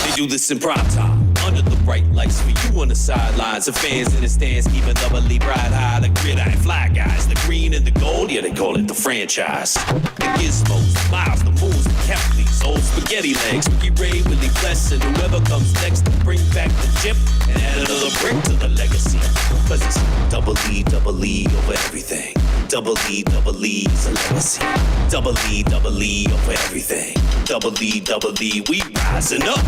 They do this in prime time. Under the bright lights for you on the sidelines. The fans in the stands keeping doubly bright high. The gridiron fly guys, the green and the gold, yeah, they call it the franchise. The gizmos, the miles, the moves, the Kempleys, old spaghetti legs, Ricky Ray, Willie Bless, and whoever comes next to bring back the chip and add another brick to the legacy. Cause it's double E over everything. Double E is a legacy. Double E over everything. Double E, we rising up.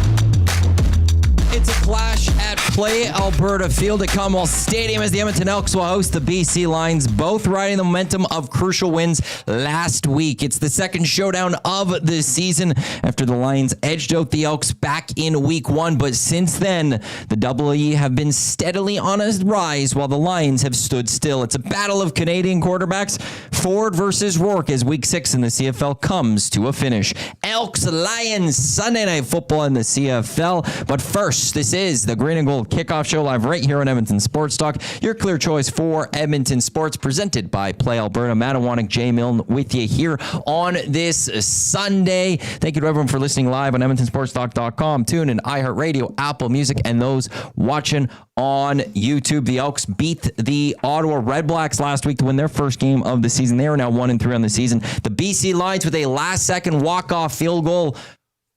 It's a clash at Play Alberta Field at Commonwealth Stadium as the Edmonton Elks will host the BC Lions, both riding the momentum of crucial wins last week. It's the second showdown of the season after the Lions edged out the Elks back in week 1. But since then, the Double E have been steadily on a rise while the Lions have stood still. It's a battle of Canadian quarterbacks, Ford versus Rourke, as week 6 in the CFL comes to a finish. Elks Lions Sunday Night Football in the CFL. But first, this is the Green and Gold Kickoff Show live right here on Edmonton Sports Talk. Your clear choice for Edmonton sports, presented by Play Alberta. Matt Iwanyk, Jay Milne with you here on this Sunday. Thank you to everyone for listening live on EdmontonSportsTalk.com, TuneIn, iHeartRadio, Apple Music, and those watching on YouTube. The Elks beat the Ottawa Redblacks last week to win their first game of the season. They are now 1-3 on the season. The BC Lions with a last-second walk-off field goal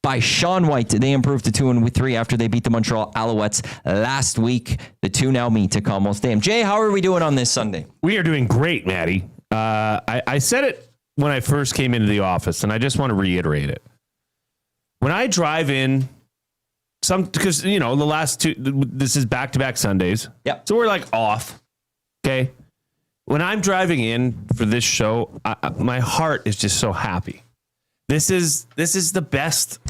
by Sean White. They improved to 2-3 after they beat the Montreal Alouettes last week. The two now meet to Commonwealth Stadium. Jay, how are we doing on this Sunday? We are doing great, Maddie. I said it when I first came into the office, and I just want to reiterate it. When I drive in, because, the last two, this is back-to-back Sundays. Yeah. So we're like off. Okay. When I'm driving in for this show, my heart is just so happy. This is the best.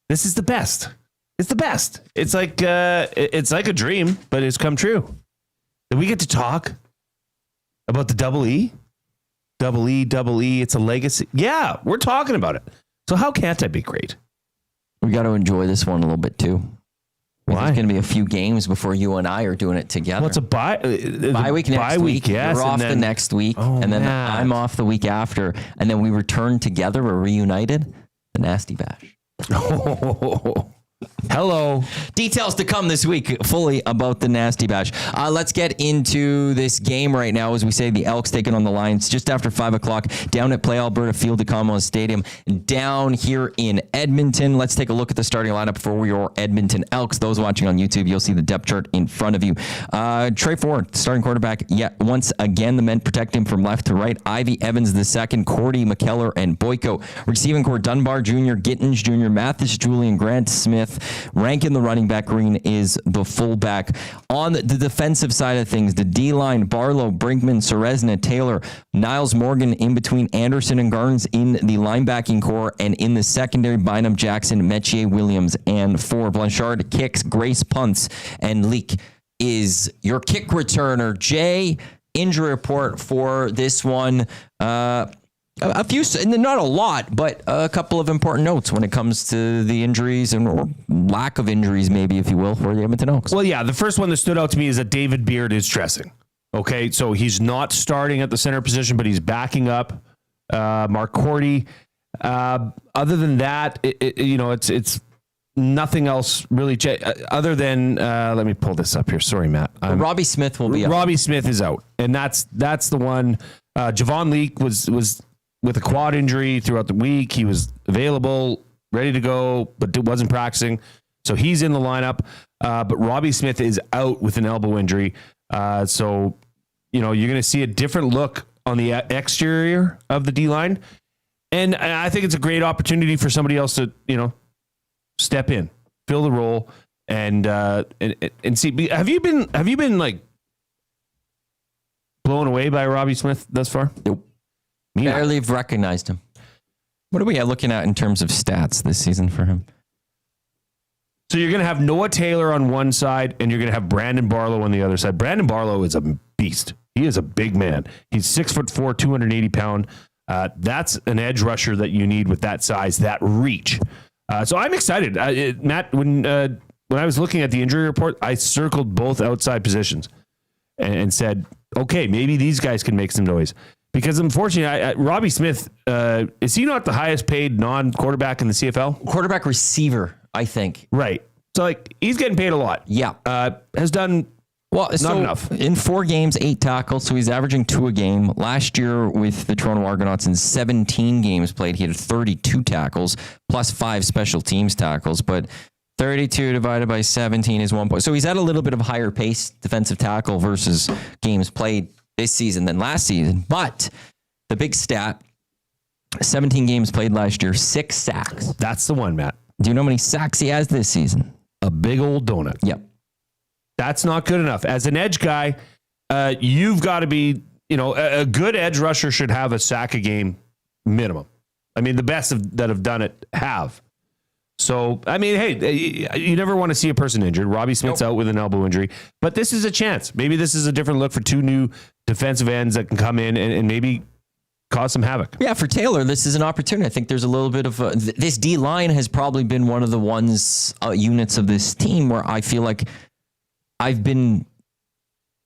This is the best. It's the best. It's like a dream, but it's come true. That we get to talk about the Double E. Double E. It's a legacy. Yeah, we're talking about it. So how can't I be great? We got to enjoy this one a little bit too. Why? There's going to be a few games before you and I are doing it together. Well, it's a bye week next week. Yes, You're off the next week, and then Matt. I'm off the week after, and then we return together. We're reunited. The Nasty Bash. Hello. Details to come this week fully about the Nasty Bash. Let's get into this game right now. As we say, the Elks taking on the Lions just after 5 o'clock down at Play Alberta Field at Commonwealth Stadium down here in Edmonton. Let's take a look at the starting lineup for your Edmonton Elks. Those watching on YouTube, you'll see the depth chart in front of you. Trey Ford, starting quarterback. Yet once again, the men protect him from left to right. Ivy Evans the second, Cordy, McKellar, and Boyko. Receiving core, Dunbar Jr., Gittins Jr., Mathis, Julian, Grant Smith. Rankin, the running back. Green is the fullback. On the defensive side of things, the D-line, Barlow, Brinkman, Ceresna, Taylor, Niles Morgan in between Anderson and Garnes in the linebacking core, and in the secondary, Bynum, Jackson, Metier, Williams, and for Blanchard, kicks, Grace punts, and Leak is your kick returner. Jay, injury report for this one. A few, not a lot, but a couple of important notes when it comes to the injuries or lack of injuries, maybe, if you will, for the Edmonton Elks. Well, yeah, the first one that stood out to me is that David Beard is dressing. Okay, so he's not starting at the center position, but he's backing up Mark Cordy. Other than that, it's nothing else really. Other than let me pull this up here. Sorry, Matt. Robbie Smith will be out. Robbie Smith is out, and that's the one. Javon Leak was with a quad injury throughout the week. He was available, ready to go, but wasn't practicing. So he's in the lineup. But Robbie Smith is out with an elbow injury. So, you're going to see a different look on the exterior of the D-line. And I think it's a great opportunity for somebody else to, step in, fill the role, and see. Have you been like blown away by Robbie Smith thus far? Nope. Barely have recognized him. What are we looking at in terms of stats this season for him? So you're going to have Noah Taylor on one side, and you're going to have Brandon Barlow on the other side. Brandon Barlow is a beast. He is a big man. He's 6'4", 280 pound. That's an edge rusher that you need with that size, that reach. So I'm excited. Matt, when I was looking at the injury report, I circled both outside positions and said, okay, maybe these guys can make some noise. Because unfortunately, Robbie Smith, is he not the highest paid non-quarterback in the CFL? Quarterback receiver, I think. Right. So like he's getting paid a lot. Yeah. Has done not enough. In 4 games, 8 tackles, so he's averaging 2 a game. Last year with the Toronto Argonauts in 17 games played, he had 32 tackles plus 5 special teams tackles, but 32 divided by 17 is 1 point. So he's at a little bit of a higher pace defensive tackle versus games played this season than last season. But the big stat, 17 games played last year, 6 sacks. That's the one, Matt. Do you know how many sacks he has this season? A big old donut. Yep. That's not good enough. As an edge guy, you've got to be, a good edge rusher should have a sack a game minimum. I mean, the best that have done it have. So, I mean, hey, you never want to see a person injured. Robbie Smith's out with an elbow injury, but this is a chance. Maybe this is a different look for 2 new defensive ends that can come in and maybe cause some havoc. Yeah, for Taylor, this is an opportunity. I think there's a little bit of this D line has probably been one of the units of this team where I feel like I've been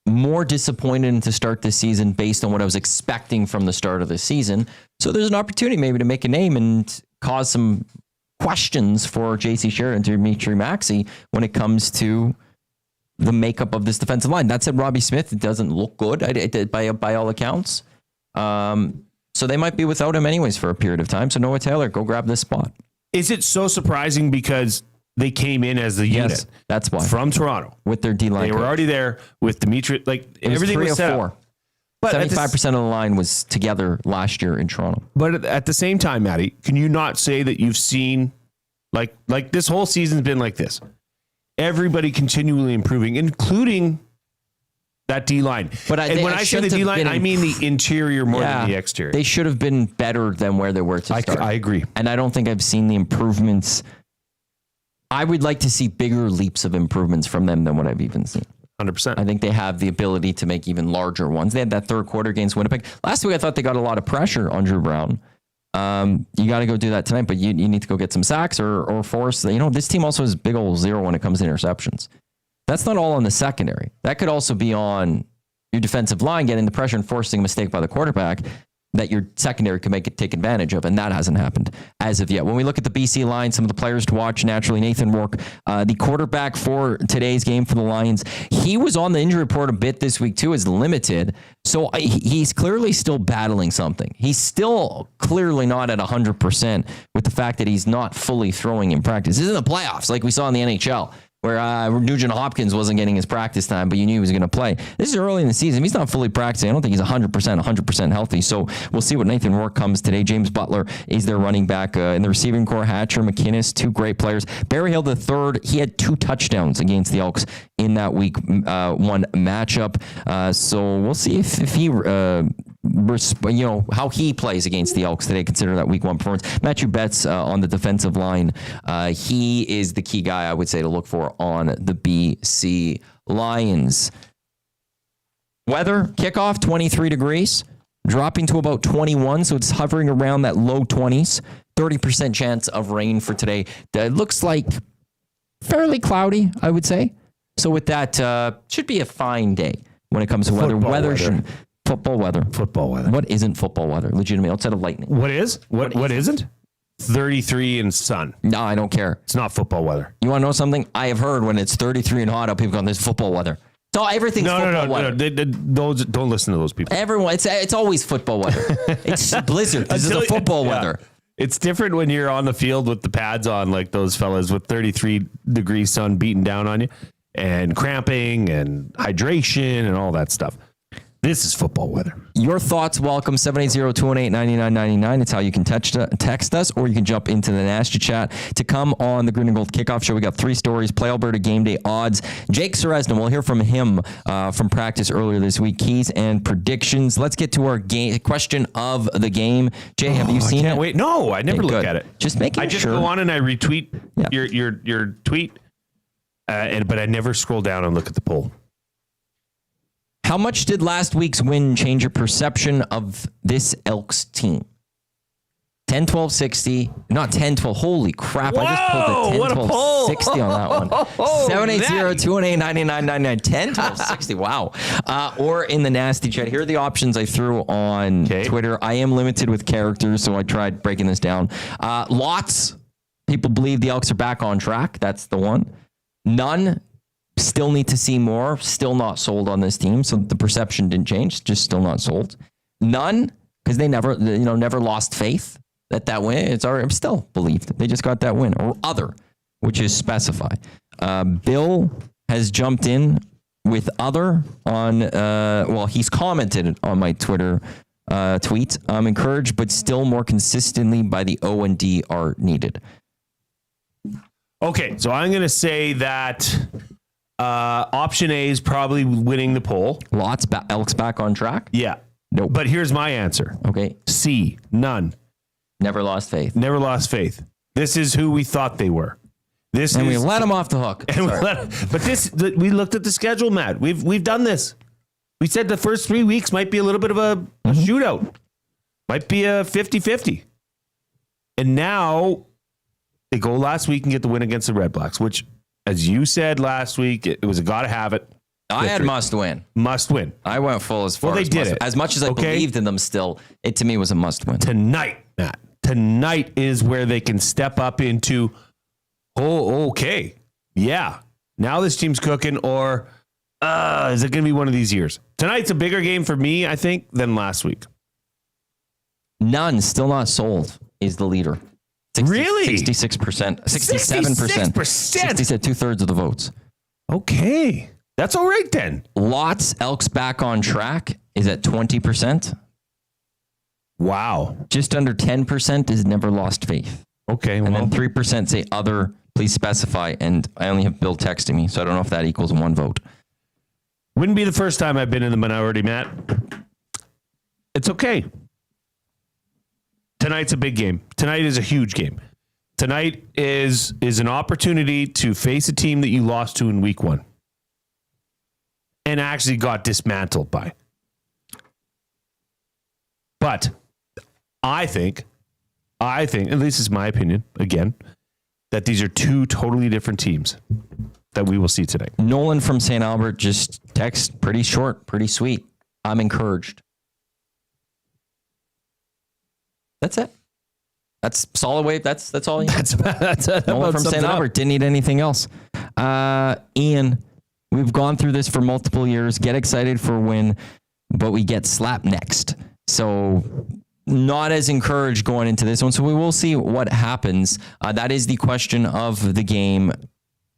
more disappointed to start this season based on what I was expecting from the start of the season. So there's an opportunity maybe to make a name and cause some questions for JC Sheridan to Dimitri Maxey when it comes to the makeup of this defensive line. That said, Robbie Smith, it doesn't look good by all accounts. So they might be without him anyways for a period of time. So Noah Taylor, go grab this spot. Is it so surprising because they came in as the unit? That's why. From Toronto. With their D-line. They were already there with Dimitri. Everything was set up. But 75% of the line was together last year in Toronto. But at the same time, Matty, can you not say that you've seen, like this whole season's been like this? Everybody continually improving, including that D-line. When I say the D-line, I mean the interior more than the exterior. They should have been better than where they were to start. I agree. And I don't think I've seen the improvements. I would like to see bigger leaps of improvements from them than what I've even seen. 100%. I think they have the ability to make even larger ones. They had that third quarter against Winnipeg. Last week, I thought they got a lot of pressure on Drew Brown. You got to go do that tonight, but you need to go get some sacks or force. This team also has big old 0 when it comes to interceptions. That's not all on the secondary. That could also be on your defensive line getting the pressure and forcing a mistake by the quarterback that your secondary can take advantage of, and that hasn't happened as of yet. When we look at the BC line, some of the players to watch, naturally, Nathan Rourke, the quarterback for today's game for the Lions, he was on the injury report a bit this week too, is limited, so he's clearly still battling something. He's still clearly not at 100% with the fact that he's not fully throwing in practice. This isn't the playoffs like we saw in the NHL, where Nugent Hopkins wasn't getting his practice time, but you knew he was going to play. This is early in the season. He's not fully practicing. I don't think he's 100% healthy. So we'll see what Nathan Rourke comes today. James Butler is their running back in the receiving core. Hatcher, McInnes, 2 great players. Barry Hill III, he had 2 touchdowns against the Elks in that week 1 matchup. So we'll see if he how he plays against the Elks today, consider that week 1 performance. Matthew Betts on the defensive line. He is the key guy, I would say, to look for on the BC Lions. Weather, kickoff, 23 degrees, dropping to about 21, so it's hovering around that low 20s. 30% chance of rain for today. It looks like fairly cloudy, I would say. So with that, should be a fine day when it comes to weather. Football weather. What isn't football weather? Legitimately, outside of lightning. What is? What isn't? 33 and sun. No, I don't care. It's not football weather. You want to know something? I have heard when it's 33 and hot out, people going, "This is football weather." So everything's football weather. Those don't listen to those people. Everyone, it's always football weather. It's blizzard. This is the football weather. It's different when you're on the field with the pads on, like those fellas with 33-degree sun beating down on you, and cramping and hydration and all that stuff. This is football weather. Your thoughts, welcome, 780-218-9999. It's how you can text us, or you can jump into the Nasty chat. To come on the Green and Gold Kickoff Show, we got 3 stories, Play Alberta Game Day odds. Jake Ceresna, we'll hear from him from practice earlier this week, keys and predictions. Let's get to our question of the game. Jay, have you seen it? Wait, no, I never look at it. Just making sure. I just go on and I retweet your tweet, but I never scroll down and look at the poll. How much did last week's win change your perception of this Elks team? 10, 12, 60. Not 10, 12. Holy crap. I just pulled Whoa, the 10, what a 12, pull. 60 on that one. 780-218-9999. 10, 12, 60. Wow. Or in the nasty chat. Here are the options I threw on Twitter. I am limited with characters, so I tried breaking this down. Lots. People believe the Elks are back on track. That's the one. None. Still need to see more. Still not sold on this team. So the perception didn't change. Just still not sold. None, because they never lost faith that win. It's already, I'm still believed. They just got that win. Or other, which is specify. Bill has jumped in with other on, he's commented on my Twitter tweet. I'm encouraged, but still more consistently by the O and D are needed. Okay, so I'm going to say that option A is probably winning the poll. Lots, Elks back on track? Yeah. Nope. But here's my answer. Okay. C, none. Never lost faith. Never lost faith. This is who we thought they were. We let them off the hook. We looked at the schedule, Matt. We've done this. We said the first 3 weeks might be a little bit of a shootout. Might be a 50-50. And now they go last week and get the win against the Red Blacks, which, as you said last week, it was a gotta have it. I had must win. Must win. I went full as far they as did it. As much as I believed in them still, it to me was a must win. Tonight, Matt. Tonight is where they can step up into, okay. Yeah. Now this team's cooking, or is it going to be one of these years? Tonight's a bigger game for me, I think, than last week. None, still not sold, is the leader. Really? 66%. 67%. 67%. 2/3 of the votes. Okay. That's all right then. Lots, Elks back on track is at 20%. Wow. Just under 10% is never lost faith. Okay. And then 3% say other, please specify. And I only have Bill texting me, so I don't know if that equals one vote. Wouldn't be the first time I've been in the minority, Matt. It's okay. Tonight's a big game. Tonight is a huge game. Tonight is an opportunity to face a team that you lost to in week 1 and actually got dismantled by. But I think, at least it's my opinion, again, that these are two totally different teams that we will see tonight. Nolan from St. Albert just text, pretty short, pretty sweet. I'm encouraged. That's it. That's solid wave. That's all. That's Nolan from St. Albert. Didn't need anything else. Ian, we've gone through this for multiple years. Get excited for a win, but we get slapped next. So not as encouraged going into this one. So we will see what happens. That is the question of the game.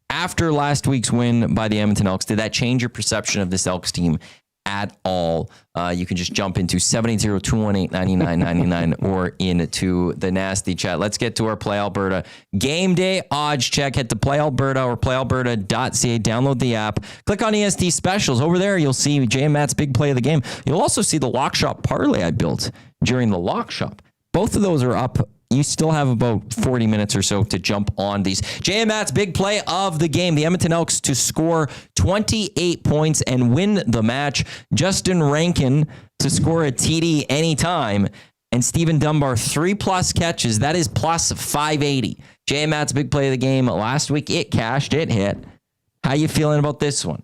After last week's win by the Edmonton Elks, did that change your perception of this Elks team at all? You can just jump into 780-218-9999 or into the nasty chat. Let's get to our Play Alberta game day odds check. Head to Play Alberta or playalberta.ca. Download the app. Click on ESD specials. Over there, you'll see Jay and Matt's big play of the game. You'll also see the Lock Shop parlay I built during the Lock Shop. Both of those are up. You still have about 40 minutes or so to jump on these. Jay and Matt's big play of the game. The Edmonton Elks to score 28 points and win the match. Justin Rankin to score a TD anytime. And Steven Dunbar, 3+ catches. That is plus 580. Jay and Matt's big play of the game. Last week, it cashed. It hit. How you feeling about this one?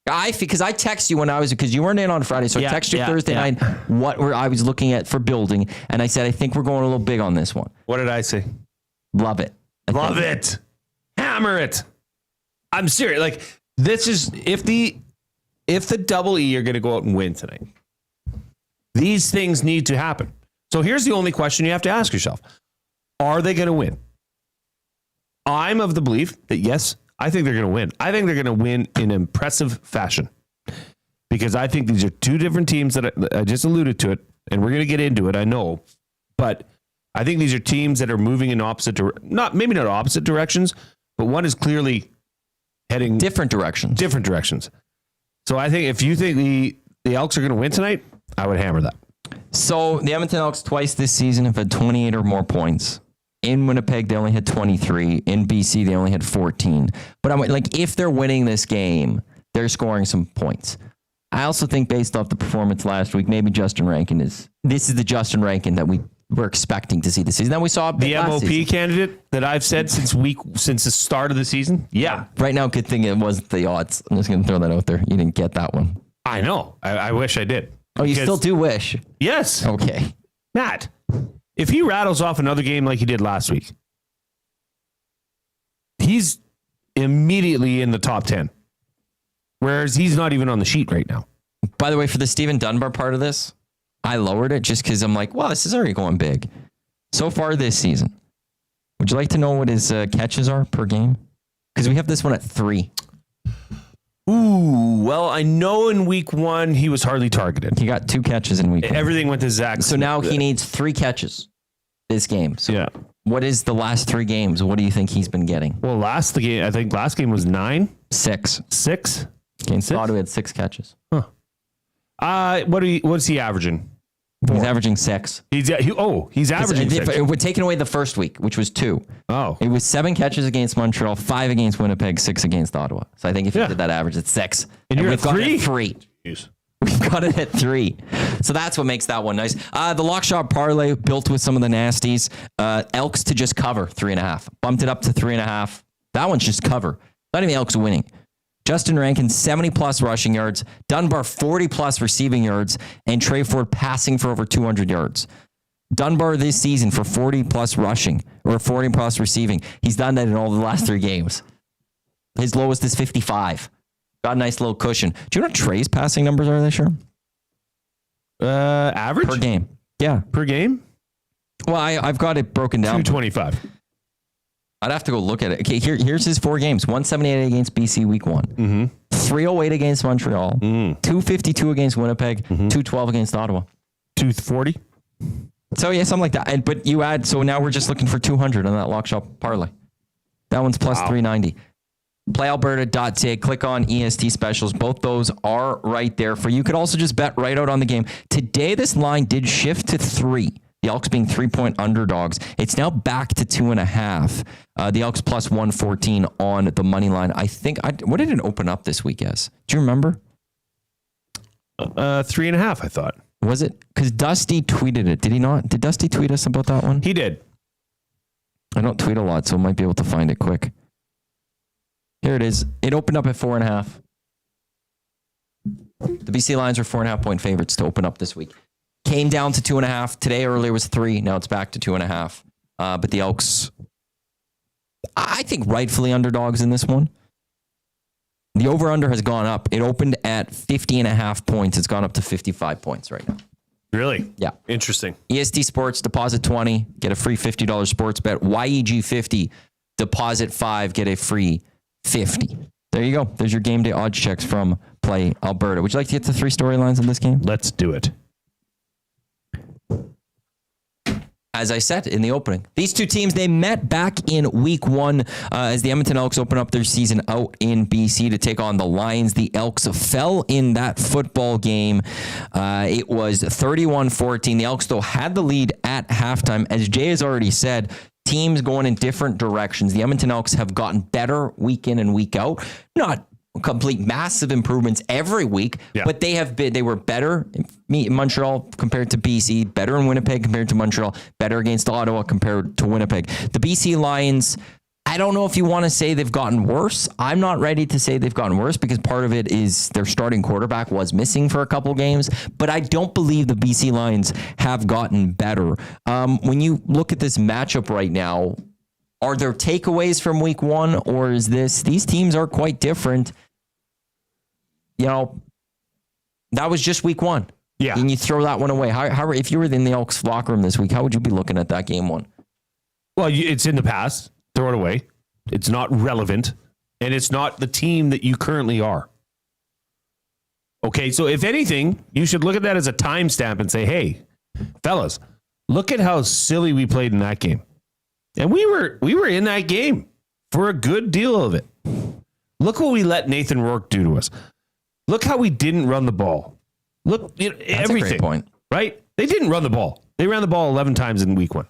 Because I text you because you weren't in on Friday, so I text you Thursday night I was looking at for building, and I said I think we're going a little big on this one. What did I say? Love it. Love it. Hammer it. I'm serious. Like, this is if the Double E are going to go out and win tonight, these things need to happen. So here's the only question you have to ask yourself: are they going to win? I'm of the belief that yes. I think they're going to win. I think they're going to win in impressive fashion because I think these are two different teams that I just alluded to it, and we're going to get into it, I know. But I think these are teams that are moving in maybe not opposite directions, but one is clearly heading different directions. So I think if you think the Elks are going to win tonight, I would hammer that. So the Edmonton Elks twice this season have had 28 or more points. In Winnipeg, they only had 23. In BC, they only had 14. But I'm like, if they're winning this game, they're scoring some points. I also think based off the performance last week, maybe Justin Rankin this is the Justin Rankin that we we're expecting to see this season. Then we saw the MOP candidate that I've said since the start of the season. Yeah. Right now, good thing it wasn't the odds. I'm just going to throw that out there. You didn't get that one. I know. I wish I did. Oh, you still do wish? Yes. Okay. Matt, if he rattles off another game like he did last week, he's immediately in the top 10. Whereas he's not even on the sheet right now. By the way, for the Steven Dunbar part of this, I lowered it just because I'm like, wow, this is already going big. So far this season, would you like to know what his catches are per game? Because we have this one at 3. Ooh, well, I know in week 1 he was hardly targeted. He got 2 catches in week 1. Everything went to Zach. So now he needs 3 catches this game. So yeah. What is the last 3 games? What do you think he's been getting? Well, I think last game was 9. 6. 6? Against Ottawa, he had 6 catches. Huh. What is he averaging? 4. He's averaging 6. He's averaging 6. We're taking away the first week, which was 2. Oh. It was 7 catches against Montreal, 5 against Winnipeg, 6 against Ottawa. So I think if you did that average, it's 6. And you're we've at 3? Got it at 3. Jeez. We've got it at 3. So that's what makes that one nice. The lock shot parlay built with some of the nasties. Elks to just cover 3.5. Bumped it up to 3.5. That one's just cover. Not even Elks winning. Justin Rankin, 70-plus rushing yards. Dunbar, 40-plus receiving yards. And Trey Ford passing for over 200 yards. Dunbar this season for 40-plus rushing or 40-plus receiving. He's done that in all the last 3 games. His lowest is 55. Got a nice little cushion. Do you know what Trey's passing numbers are this year? Average? Per game. Yeah. Per game? Well, I've got it broken down. 225. I'd have to go look at it. Okay, here's his 4 games. 178 against BC week 1. Mm-hmm. 308 against Montreal. 252 against Winnipeg. 212 against Ottawa. 240? So, yeah, something like that. But you add, so now we're just looking for 200 on that lock shop parlay. That one's plus 390. PlayAlberta.ca. Click on EST specials. Both those are right there for you. You could also just bet right out on the game. Today, this line did shift to 3. The Elks being 3-point underdogs. It's now back to 2.5. The Elks plus 114 on the money line. I think, what did it open up this week as? Do you remember? 3.5, I thought. Was it? Because Dusty tweeted it. Did he not? Did Dusty tweet us about that one? He did. I don't tweet a lot, so I might be able to find it quick. Here it is. It opened up at 4.5. The BC Lions are 4.5-point favorites to open up this week. Came down to 2.5. Today earlier was 3. Now it's back to 2.5. But the Elks, I think rightfully underdogs in this one. The over-under has gone up. It opened at 50.5 points. It's gone up to 55 points right now. Really? Yeah. Interesting. EST Sports, deposit 20, get a free $50 sports bet. YEG 50, deposit 5, get a free 50. There you go. There's your game day odds checks from Play Alberta. Would you like to get the 3 storylines in this game? Let's do it. As I said in the opening, these 2 teams, they met back in week 1 as the Edmonton Elks open up their season out in BC to take on the Lions. The Elks fell in that football game. It was 31-14. The Elks, though, had the lead at halftime. As Jay has already said, teams going in different directions. The Edmonton Elks have gotten better week in and week out. Not complete massive improvements every week, but they were better in Montreal compared to BC, better in Winnipeg compared to Montreal, better against Ottawa compared to Winnipeg. The BC Lions, I don't know if you want to say they've gotten worse. I'm not ready to say they've gotten worse because part of it is their starting quarterback was missing for a couple games, but I don't believe the BC Lions have gotten better. When you look at this matchup right now, are there takeaways from week 1, or is these teams are quite different? You know, that was just week 1. Yeah. And you throw that one away. How if you were in the Elks locker room this week, how would you be looking at that game 1? Well, it's in the past. Throw it away. It's not relevant. And it's not the team that you currently are. Okay, so if anything, you should look at that as a timestamp and say, hey, fellas, look at how silly we played in that game. And we were in that game for a good deal of it. Look what we let Nathan Rourke do to us. Look how we didn't run the ball. Look, That's everything. a great point. Right? They didn't run the ball. They ran the ball 11 times in week 1.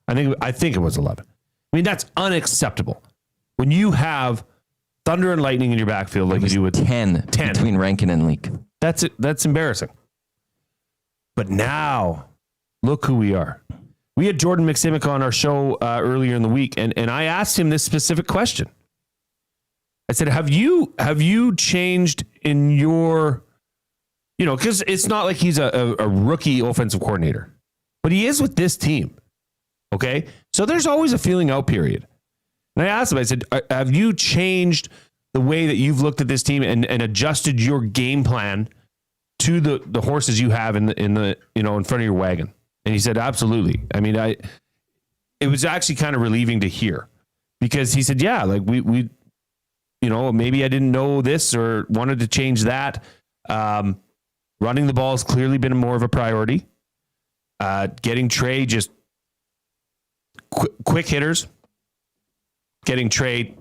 I think it was 11. I mean, that's unacceptable. When you have thunder and lightning in your backfield like you do with 10 between Rankin and Leak. That's it. That's embarrassing. But now, look who we are. We had Jordan McSimic on our show earlier in the week, and I asked him this specific question. I said, have you changed in your, because it's not like he's a rookie offensive coordinator, but he is with this team. Okay. So there's always a feeling out period. And I asked him, I said, have you changed the way that you've looked at this team and adjusted your game plan to the horses you have in front of your wagon? And he said, absolutely. I mean, it was actually kind of relieving to hear, because he said, yeah, like we maybe I didn't know this or wanted to change that. Running the ball has clearly been more of a priority. Getting Trey just quick hitters, getting Trey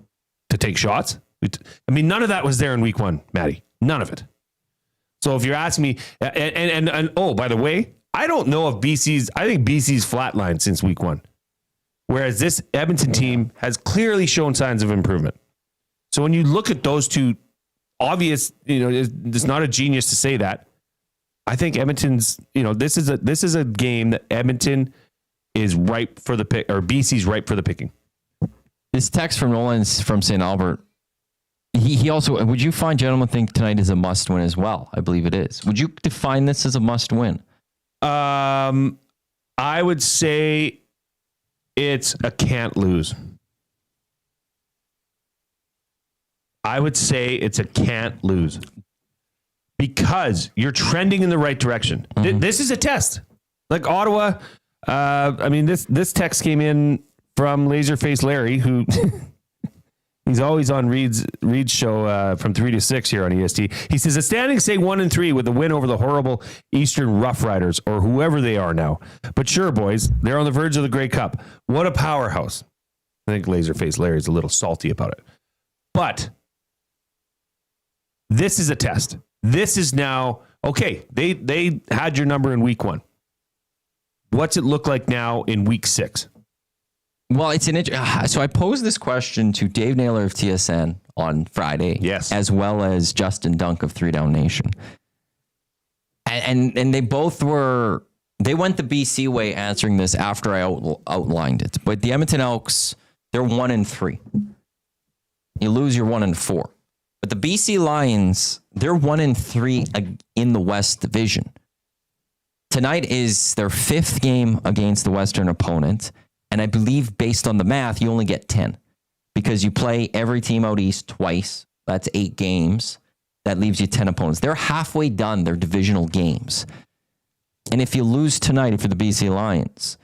to take shots. I mean, none of that was there in week 1, Maddie. None of it. So if you're asking me, and oh, by the way, I don't know if I think BC's flatlined since week 1. Whereas this Edmonton team has clearly shown signs of improvement. So when you look at those two, obvious, it's not a genius to say that. I think Edmonton's, this is a game that Edmonton is ripe for the pick, or BC's ripe for the picking. This text from Nolan's from St. Albert. He also, would you find gentlemen think tonight is a must win as well? I believe it is. Would you define this as a must win? I would say it's a can't lose. I would say it's a can't lose, because you're trending in the right direction. Mm-hmm. This is a test. Like Ottawa, this text came in from Laserface Larry, who he's always on Reed's show from 3 to 6 here on EST. He says the standings say 1-3 with the win over the horrible Eastern Rough Riders, or whoever they are now. But sure, boys, they're on the verge of the Grey Cup. What a powerhouse. I think Laserface Larry's a little salty about it. But this is a test. This is now, okay, they had your number in week 1. What's it look like now in week 6? Well, so I posed this question to Dave Naylor of TSN on Friday, yes, as well as Justin Dunk of 3 Down Nation. And they both they went the BC way answering this after I outlined it. But the Edmonton Elks, they're 1-3. You lose, you're 1-4. But the BC Lions, they're 1-3 in the West Division. Tonight is their 5th game against the Western opponent. And I believe based on the math, you only get 10 because you play every team out east twice. That's 8 games. That leaves you 10 opponents. They're halfway done their divisional games. And if you lose tonight for the BC Lions,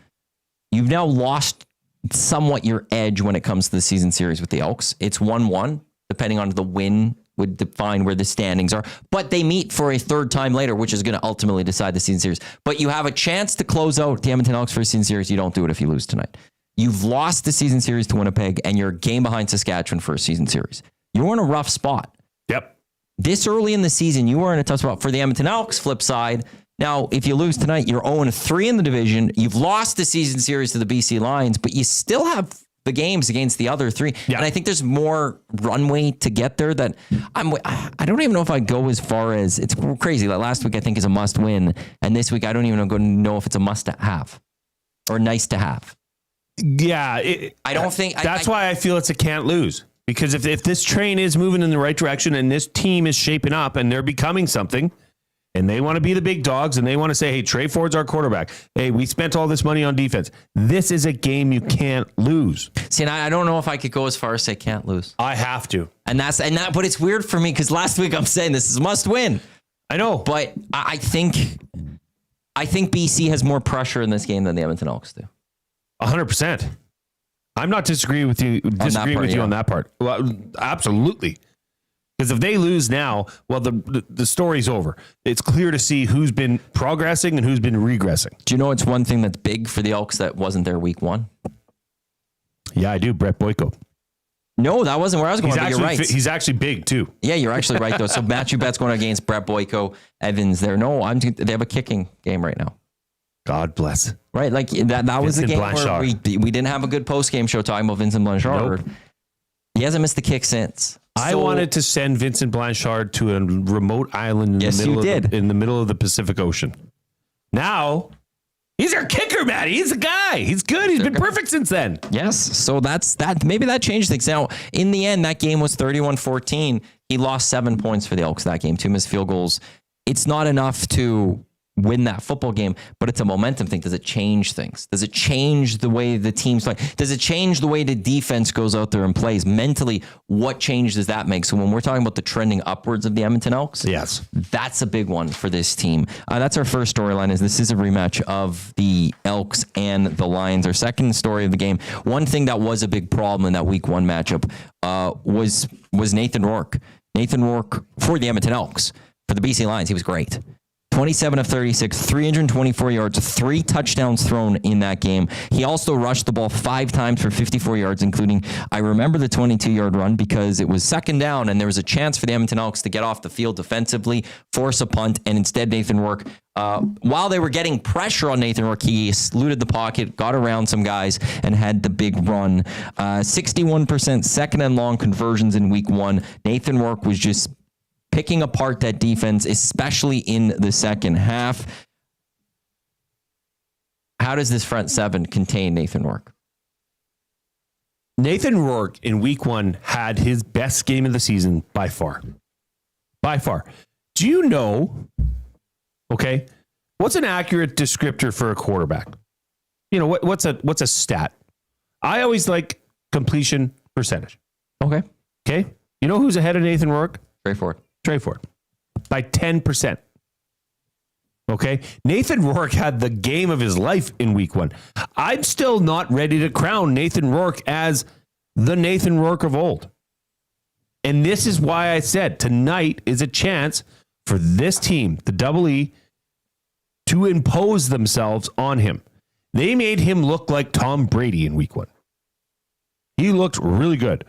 you've now lost somewhat your edge when it comes to the season series with the Elks. It's 1-1. Depending on the win would define where the standings are. But they meet for a 3rd time later, which is going to ultimately decide the season series. But you have a chance to close out the Edmonton Elks for a season series. You don't do it if you lose tonight. You've lost the season series to Winnipeg, and you're a game behind Saskatchewan for a season series. You're in a rough spot. Yep. This early in the season, you are in a tough spot. For the Edmonton Elks, flip side, now, if you lose tonight, you're 0-3 in the division. You've lost the season series to the BC Lions, but you still have the games against the other 3. Yeah. And I think there's more runway to get there that I don't even know if I'd go as far as, it's crazy. Like last week, I think is a must win. And this week, I don't even know if it's a must have or nice to have. Yeah. I don't think that's why I feel it's a can't lose, because if this train is moving in the right direction and this team is shaping up and they're becoming something, and they want to be the big dogs, and they want to say, hey, Trey Ford's our quarterback. Hey, we spent all this money on defense. This is a game you can't lose. See, and I don't know if I could go as far as say can't lose. I have to. But it's weird for me because last week I'm saying this is a must win. I know. But I think BC has more pressure in this game than the Edmonton Elks do. 100%. I'm not disagreeing with you on that part. Well, absolutely. Because if they lose now, well, the story's over. It's clear to see who's been progressing and who's been regressing. Do you know it's one thing that's big for the Elks that wasn't there week 1? Yeah, I do. Brett Boyko. No, that wasn't where I was going. You're right. He's actually big too. Yeah, you're actually right though. So Matthew Betts going against Brett Boyko, Evans there. No, they have a kicking game right now. God bless. Right, like that was the game Blanchard. where we didn't have a good post game show talking about Vincent Blanchard. Nope. He hasn't missed the kick since. I wanted to send Vincent Blanchard to a remote island in the middle of the Pacific Ocean. Now He's our kicker, Matty. He's the guy. He's good. He's been perfect since then. Yes. So that's that. Maybe that changed things. Now, in the end, that game was 31-14. He lost 7 points for the Elks that game. 2 missed field goals. It's not enough to win that football game, but it's a momentum thing. Does it change things? Does it change the way the teams play? Does it change the way the defense goes out there and plays? Mentally, what change does that make? So when we're talking about the trending upwards of the Edmonton Elks, yes, that's a big one for this team. That's our first storyline. Is this is a rematch of the Elks and the Lions. Our second story of the game. One thing that was a big problem in that Week 1 matchup was Nathan Rourke. Nathan Rourke for the Edmonton Elks. For the BC Lions, he was great. 27 of 36, 324 yards, 3 touchdowns thrown in that game. He also rushed the ball 5 times for 54 yards, including, I remember the 22-yard run because it was second down and there was a chance for the Edmonton Elks to get off the field defensively, force a punt, and instead Nathan Rourke, while they were getting pressure on Nathan Rourke, he saluted the pocket, got around some guys, and had the big run. 61% second and long conversions in Week 1. Nathan Rourke was just picking apart that defense, especially in the second half. How does this front seven contain Nathan Rourke? Nathan Rourke in Week 1 had his best game of the season by far. By far. Do you know, okay, what's an accurate descriptor for a quarterback? You know, what's a stat? I always like completion percentage. Okay. Okay. You know who's ahead of Nathan Rourke? Straightforward. By 10%. Okay. Nathan Rourke had the game of his life in Week 1. I'm still not ready to crown Nathan Rourke as the Nathan Rourke of old. And this is why I said tonight is a chance for this team, the Double E, to impose themselves on him. They made him look like Tom Brady in Week 1. He looked really good.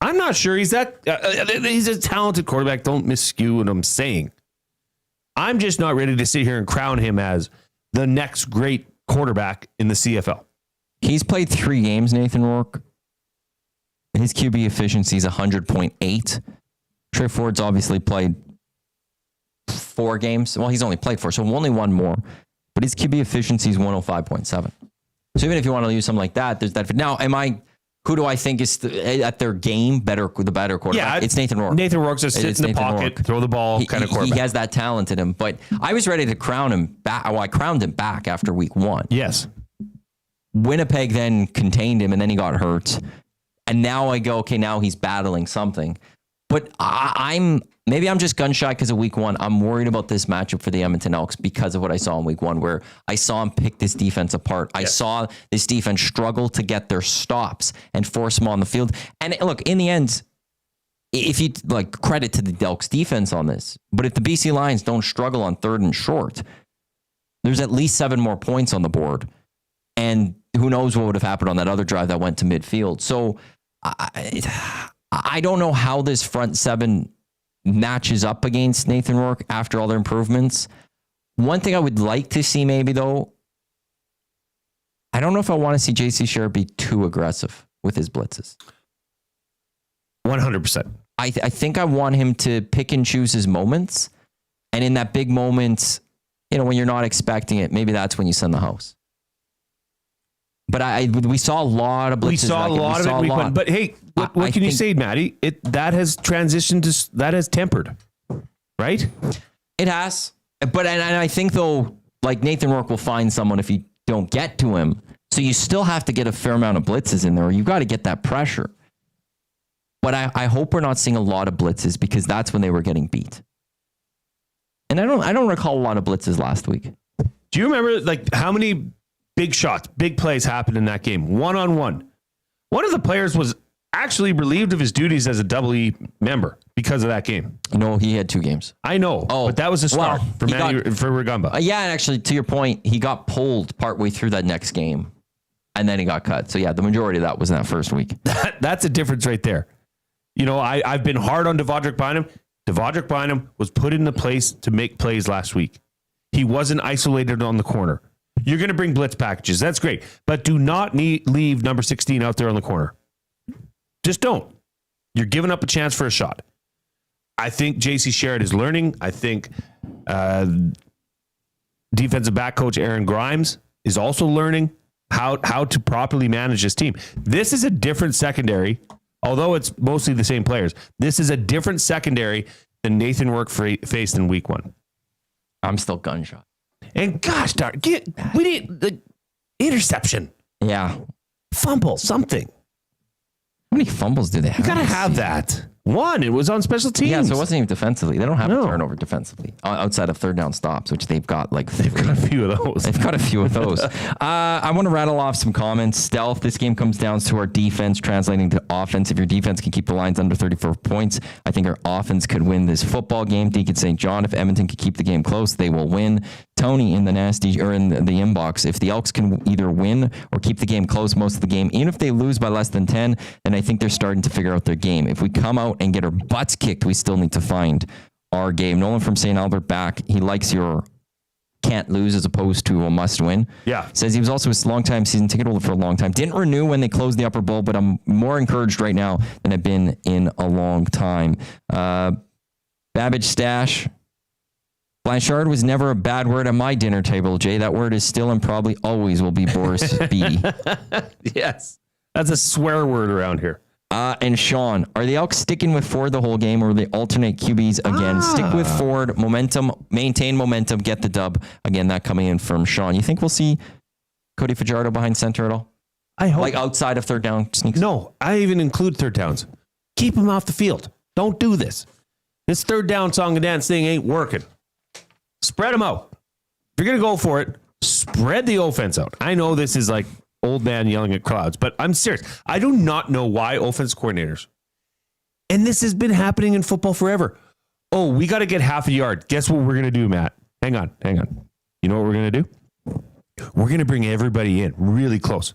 I'm not sure he's that. He's a talented quarterback. Don't misskew what I'm saying. I'm just not ready to sit here and crown him as the next great quarterback in the CFL. He's played 3 games, Nathan Rourke. His QB efficiency is 100.8. Trey Ford's obviously played 4 games. Well, he's only played 4, so only 1 more. But his QB efficiency is 105.7. So even if you want to use something like that, there's that. Now, who do I think is at their game the better quarterback? Yeah, it's Nathan Rourke. Nathan Rourke's just sit in the pocket, throw the ball kind of quarterback. He has that talent in him, but I was ready to crown him back. Well, I crowned him back after Week 1. Yes. Winnipeg then contained him, and then he got hurt. And now I go, okay, now he's battling something. But maybe I'm just gun shy because of Week 1. I'm worried about this matchup for the Edmonton Elks because of what I saw in Week 1, where I saw him pick this defense apart. I saw this defense struggle to get their stops and force them on the field. And look, in the end, if you credit to the Elks defense on this, but if the BC Lions don't struggle on 3rd and short, there's at least 7 more points on the board. And who knows what would have happened on that other drive that went to midfield. So I don't know how this front 7 matches up against Nathan Rourke after all their improvements. One thing I would like to see maybe, though, I don't know if I want to see JC Sherritt be too aggressive with his blitzes. 100%. I think I want him to pick and choose his moments. And in that big moment, when you're not expecting it, maybe that's when you send the house. But we saw a lot of blitzes. We saw a lot of it. But hey, what can you say, Matty? That has transitioned that has tempered, right? It has. But and I think though, Nathan Rourke will find someone if you don't get to him. So you still have to get a fair amount of blitzes in there, or you got to get that pressure. But I hope we're not seeing a lot of blitzes because that's when they were getting beat. And I don't recall a lot of blitzes last week. Do you remember how many big shots, big plays happened in that game? 1-on-1. One of the players was actually relieved of his duties as a Double E member because of that game. No, he had 2 games. I know, but that was a start for Rugamba. Yeah, and actually, to your point, he got pulled partway through that next game, and then he got cut. So yeah, the majority of that was in that first week. That's a difference right there. I've been hard on Devondrick Bynum. Devondrick Bynum was put into place to make plays last week. He wasn't isolated on the corner. You're going to bring blitz packages. That's great. But do not leave number 16 out there on the corner. Just don't. You're giving up a chance for a shot. I think JC Sherritt is learning. I think defensive back coach Aaron Grimes is also learning how to properly manage his team. This is a different secondary, although it's mostly the same players. This is a different secondary than Nathan Work faced in week 1. I'm still gunshot. And gosh darn, we need the interception. Yeah. Fumble, something. How many fumbles do they have? You got to have that. One, it was on special teams. Yeah, so it wasn't even defensively. They don't have a turnover defensively outside of third down stops, which they've got like they've got a few of those. They've got a few of those. I want to rattle off some comments. Stealth, this game comes down to our defense translating to offense. If your defense can keep the lines under 34 points, I think our offense could win this football game. Deacon St. John, if Edmonton can keep the game close, they will win. Tony in the inbox, if the Elks can either win or keep the game close most of the game, even if they lose by less than 10, then I think they're starting to figure out their game. If we come out and get our butts kicked, we still need to find our game. Nolan from St. Albert back. He likes your can't lose as opposed to a must win. Yeah. Says he was also a long-time season ticket holder for a long time. Didn't renew when they closed the upper bowl, but I'm more encouraged right now than I've been in a long time. Babbage Stash. Blanchard was never a bad word at my dinner table, Jay. That word is still and probably always will be Boris Beatty. Yes. That's a swear word around here. And Sean, are the Elks sticking with Ford the whole game or will they alternate QBs again? Stick with Ford, momentum, maintain momentum, get the dub. Again, that coming in from Sean. You think we'll see Cody Fajardo behind center at all? I hope. Like outside of third down sneaks? No, I even include third downs. Keep him off the field. Don't do this. This third down song and dance thing ain't working. Spread them out. If you're going to go for it, spread the offense out. I know this is like old man yelling at clouds, but I'm serious. I do not know why offense coordinators, and this has been happening in football forever. Oh, we got to get half a yard. Guess what we're going to do, Matt? Hang on. You know what we're going to do? We're going to bring everybody in really close.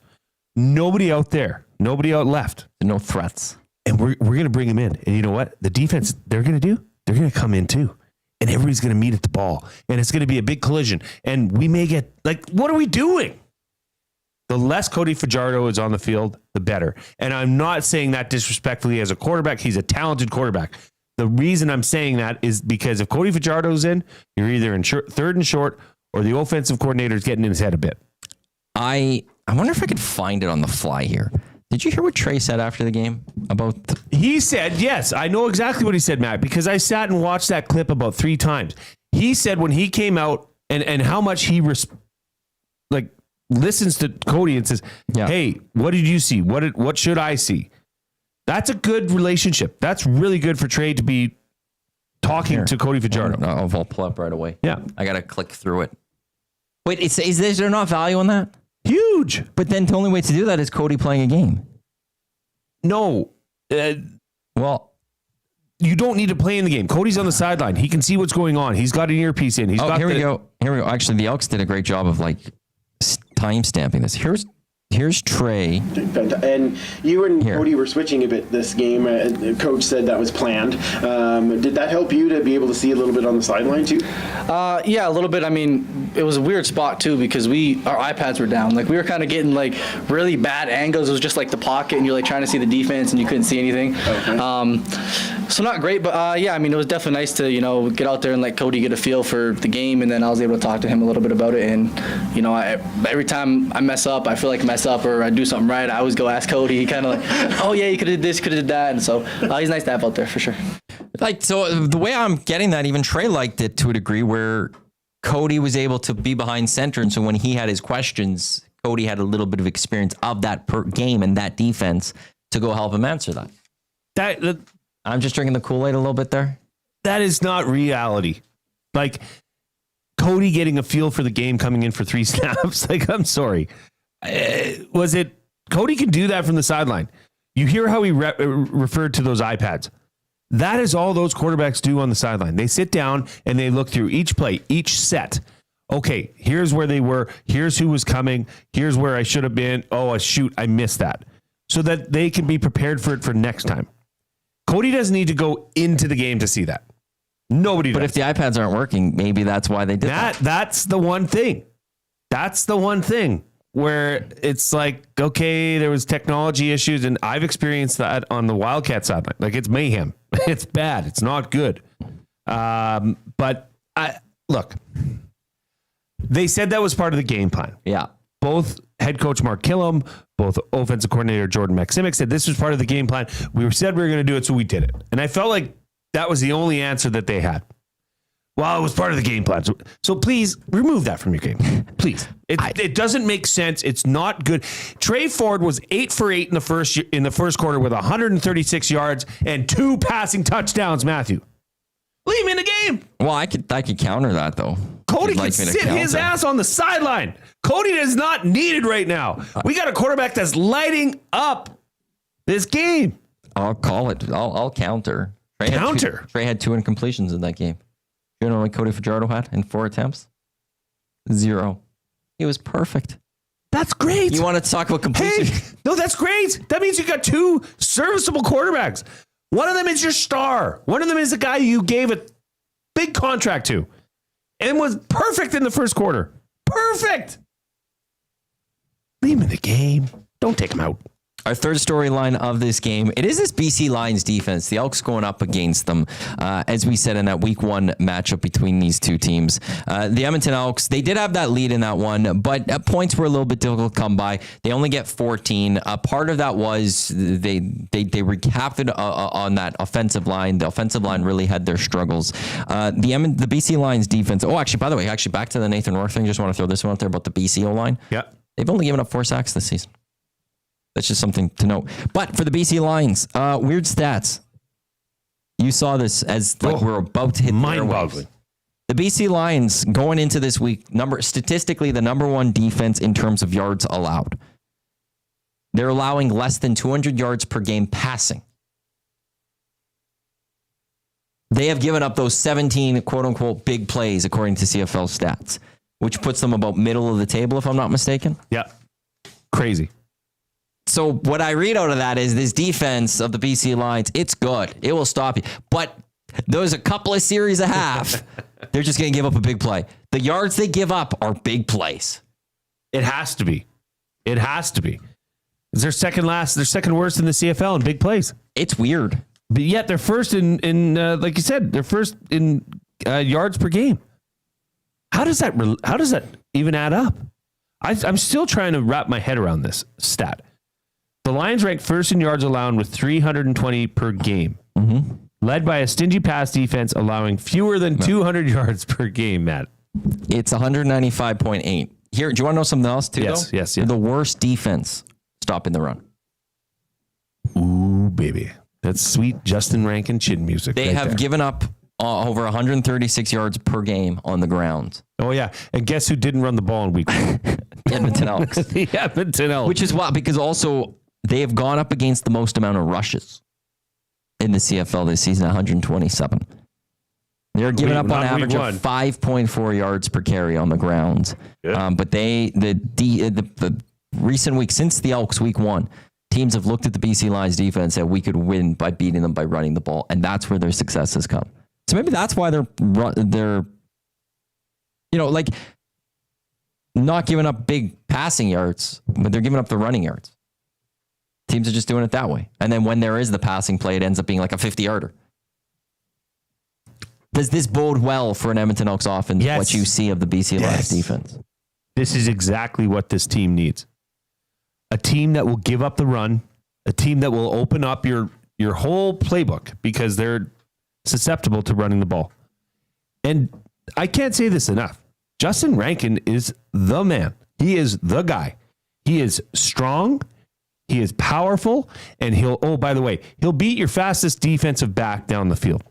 Nobody out there. Nobody out left. No threats. And we're going to bring them in. And you know what? The defense, they're going to come in too. And everybody's going to meet at the ball. And it's going to be a big collision. And we may get, like, what are we doing? The less Cody Fajardo is on the field, the better. And I'm not saying that disrespectfully as a quarterback. He's a talented quarterback. The reason I'm saying that is because if Cody Fajardo's in, you're either in third and short or the offensive coordinator is getting in his head a bit. I wonder if I could find it on the fly here. Did you hear what Trey said after the game about? He said, yes, I know exactly what he said, Matt, because I sat and watched that clip about 3 times. He said when he came out and how much he listens to Cody and says, hey, what did you see? What should I see? That's a good relationship. That's really good for Trey to be talking to Cody Fajardo. I'll pull up right away. Yeah. I got to click through it. Wait, is there not value in that? Huge. But then the only way to do that is Cody playing a game. No. Well, you don't need to play in the game. Cody's on the sideline. He can see what's going on. He's got an earpiece in. Here we go. Actually, the Elks did a great job of time stamping this. Here's Trey. And you and Cody were switching a bit this game. The coach said that was planned. Did that help you to be able to see a little bit on the sideline too? Yeah, a little bit. I mean, it was a weird spot too because our iPads were down. Like we were kind of getting like really bad angles. It was just like the pocket, and you're like trying to see the defense, and you couldn't see anything. Okay. So not great, but yeah, I mean, it was definitely nice to get out there and let Cody get a feel for the game, and then I was able to talk to him a little bit about it. And every time I mess up, I feel like I mess up or I do something right, I always go ask Cody. He kind of like, oh yeah, you could have did this, could have did that, and so he's nice to have out there for sure. So the way I'm getting that, even Trey liked it to a degree where Cody was able to be behind center, and so when he had his questions, Cody had a little bit of experience of that per game and that defense to go help him answer that. I'm just drinking the Kool-Aid a little bit there. That is not reality. Like Cody getting a feel for the game coming in for 3 snaps. Like, I'm sorry. Was it Cody can do that from the sideline? You hear how he referred to those iPads. That is all those quarterbacks do on the sideline. They sit down and they look through each play, each set. Okay, here's where they were. Here's who was coming. Here's where I should have been. Oh, shoot, I missed that. So that they can be prepared for it for next time. Cody doesn't need to go into the game to see that. Nobody does. But if the iPads aren't working, maybe that's why they did that. That's the one thing. That's the one thing where it's like, okay, there was technology issues, and I've experienced that on the Wildcat sideline. Like, it's mayhem. It's bad. It's not good. But look, They said that was part of the game plan. Yeah. Both head coach Mark Killam, both offensive coordinator Jordan Maximic said this was part of the game plan. We said we were going to do it, so we did it. And I felt like that was the only answer that they had. Well, it was part of the game plan. So please remove that from your game. Please. It doesn't make sense. It's not good. Trey Ford was 8 for 8 in the first quarter with 136 yards and 2 passing touchdowns, Matthew. Leave him in the game. Well, I could counter that though. Cody can sit his ass on the sideline. Cody is not needed right now. We got a quarterback that's lighting up this game. I'll call it. I'll counter. Trey had 2 incompletions in that game. You know what Cody Fajardo had in 4 attempts? 0. He was perfect. That's great. You want to talk about completion? Hey, no, that's great. That means you got 2 serviceable quarterbacks. One of them is your star. One of them is the guy you gave a big contract to and was perfect in the first quarter. Perfect. Leave him in the game. Don't take him out. Our third storyline of this game, it is this BC Lions defense. The Elks going up against them, as we said in that week 1 matchup between these two teams. The Edmonton Elks, they did have that lead in that one, but points were a little bit difficult to come by. They only get 14. Part of that was they recapped on that offensive line. The offensive line really had their struggles. The BC Lions defense. Oh, actually, by the way, back to the Nathan Rourke thing. Just want to throw this one out there about the BC O-line. Yeah, they've only given up 4 sacks this season. That's just something to note. But for the BC Lions, weird stats. You saw this as we're about to hit mind-boggling. The BC Lions going into this week, statistically the number 1 defense in terms of yards allowed. They're allowing less than 200 yards per game passing. They have given up those 17 quote-unquote big plays according to CFL stats, which puts them about middle of the table, if I'm not mistaken. Yeah. Crazy. So what I read out of that is this defense of the BC Lions, it's good. It will stop you. But there's a couple of series a half. They're just going to give up a big play. The yards they give up are big plays. It has to be. It has to be. They're second worst in the CFL in big plays. It's weird. But yet they're first in like you said, they're first in yards per game. How does that even add up? I'm still trying to wrap my head around this stat. The Lions ranked first in yards allowed with 320 per game, led by a stingy pass defense allowing fewer than 200 yards per game, Matt. It's 195.8. Here, do you want to know something else too? Yes. They're the worst defense stopping the run. Ooh, baby. That's sweet Justin Rankin chin music. They have given up over 136 yards per game on the ground. Oh, yeah. And guess who didn't run the ball in week 1? Edmonton Elks. The Edmonton Elks. Which is wild because also they have gone up against the most amount of rushes in the CFL this season, 127. They're giving up on average of 5.4 yards per carry on the ground. But the recent week, since the Elks week 1, teams have looked at the BC Lions defense and said we could win by beating them by running the ball. And that's where their success has come. So maybe that's why they're not giving up big passing yards, but they're giving up the running yards. Teams are just doing it that way. And then when there is the passing play, it ends up being like a 50-yarder. Does this bode well for an Edmonton Elks offense, what you see of the BC Lions defense? This is exactly what this team needs. A team that will give up the run, a team that will open up your whole playbook because they're susceptible to running the ball. And I can't say this enough. Justin Rankin is the man. He is the guy. He is strong. He is powerful. And by the way, he'll beat your fastest defensive back down the field.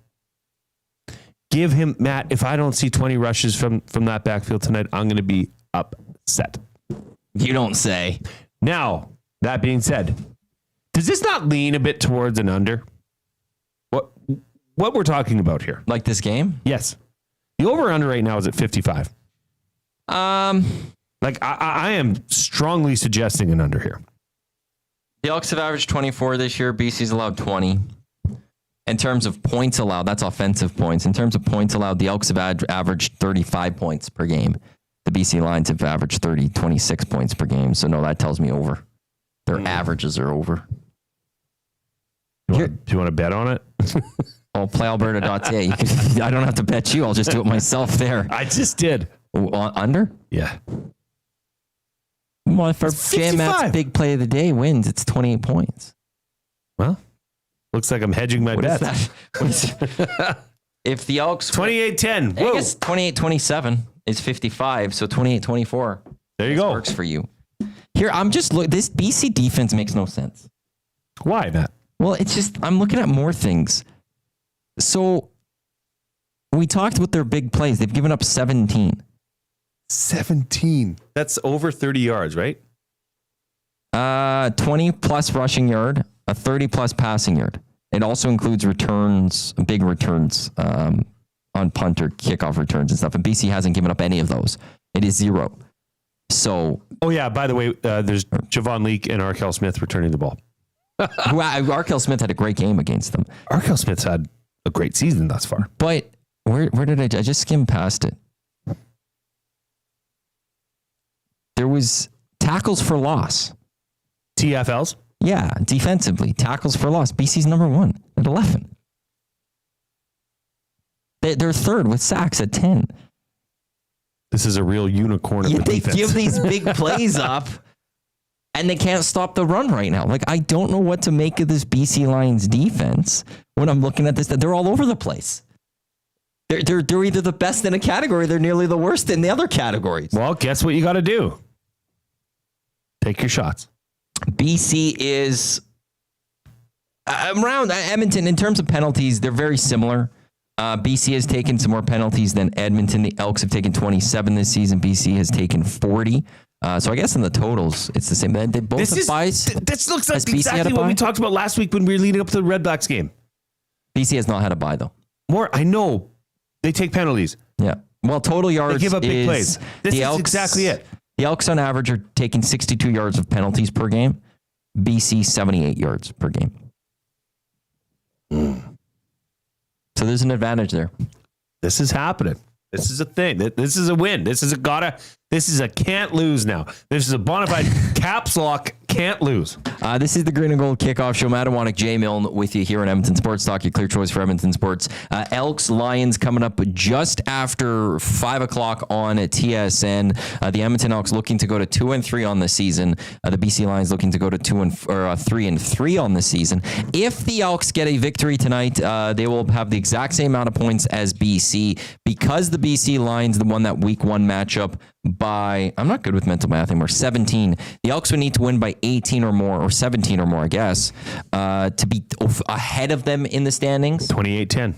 Give him, Matt, if I don't see 20 rushes from that backfield tonight, I'm going to be upset. You don't say. Now, that being said, does this not lean a bit towards an under? What we're talking about here? Like this game? Yes. The over-under right now is at 55. I am strongly suggesting an under here. The Elks have averaged 24 this year. BC's allowed 20. In terms of points allowed, that's offensive points. In terms of points allowed, the Elks have averaged 35 points per game. The BC Lions have averaged 26 points per game. So, no, that tells me over. Their averages are over. Do you want to bet on it? I'll play Alberta.ca. I don't have to bet you. I'll just do it myself there. I just did. Under? Yeah. Well, if our It's Jam 55. Matt's big play of the day wins, it's 28 points. Well, looks like I'm hedging my What is bet. that? What is if the Elks 28-10. I Whoa. guess 28-27 is 55, so 28-24. There you go. Works for you. Here, I'm just this BC defense makes no sense. Why, Matt? Well, it's just I'm looking at more things. So we talked about their big plays. They've given up 17. 17. That's over 30 yards, right? 20 plus rushing yard, a 30 plus passing yard. It also includes returns, big returns on punt or kickoff returns and stuff. And BC hasn't given up any of those. It is 0. So, Oh, yeah. By the way, there's Javon Leake and Arkell Smith returning the ball. Arkell Smith had a great game against them. Arkell Smith's had a great season thus far. But where did I just skimmed past it? There was tackles for loss. TFLs? Yeah, defensively, tackles for loss. BC's number 1 at 11. They're third with sacks at 10. This is a real unicorn of Yeah, the they defense. give these big plays up, and they can't stop the run right now. Like, I don't know what to make of this BC Lions defense when I'm looking at this. They're all over the place. They're either the best in a category, they're nearly the worst in the other categories. Well, guess what you got to do? Take your shots. BC is around Edmonton in terms of penalties. They're very similar. BC has taken some more penalties than Edmonton. The Elks have taken 27 this season. BC has taken 40. So I guess in the totals, it's the same. They both have buys. This looks Has like BC had exactly a what bye? we talked about last week when we were leading up to the Red Blacks game. BC has not had a bye, though. I know. They take penalties. Yeah. Well, total yards. They give up big is plays. This the is Elks, exactly it. The Elks on average are taking 62 yards of penalties per game. BC 78 yards per game. So there's an advantage there. This is happening. This is a thing. This is a win. This is a can't lose now. This is a bona fide caps lock can't lose. This is the Green and Gold Kickoff Show. Matt Iwanyk, Jay Milne with you here in Edmonton Sports Talk, your clear choice for Edmonton sports. Elks, Lions coming up just after 5 o'clock on TSN. The Edmonton Elks looking to go to 2-3 on the season. The BC Lions looking to go to 3-3 on the season. If the Elks get a victory tonight, they will have the exact same amount of points as BC. Because the BC Lions, the one that week 1 matchup by, I'm not good with mental math anymore, 17. The Elks would need to win by 18 or more, or 17 or more, I guess, to be ahead of them in the standings. 28-10.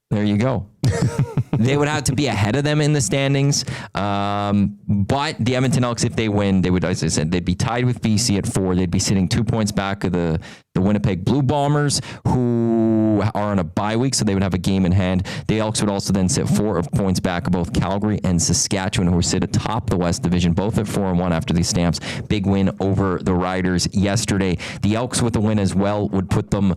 There you go. They would have to be ahead of them in the standings. But the Edmonton Elks, if they win, they would, as I said, they'd be tied with BC at 4. They'd be sitting 2 points back of the Winnipeg Blue Bombers, who are on a bye week, so they would have a game in hand. The Elks would also then sit 4 points back of both Calgary and Saskatchewan, who sit atop the West Division, both at 4-1 after these Stamps. Big win over the Riders yesterday. The Elks with a win as well would put them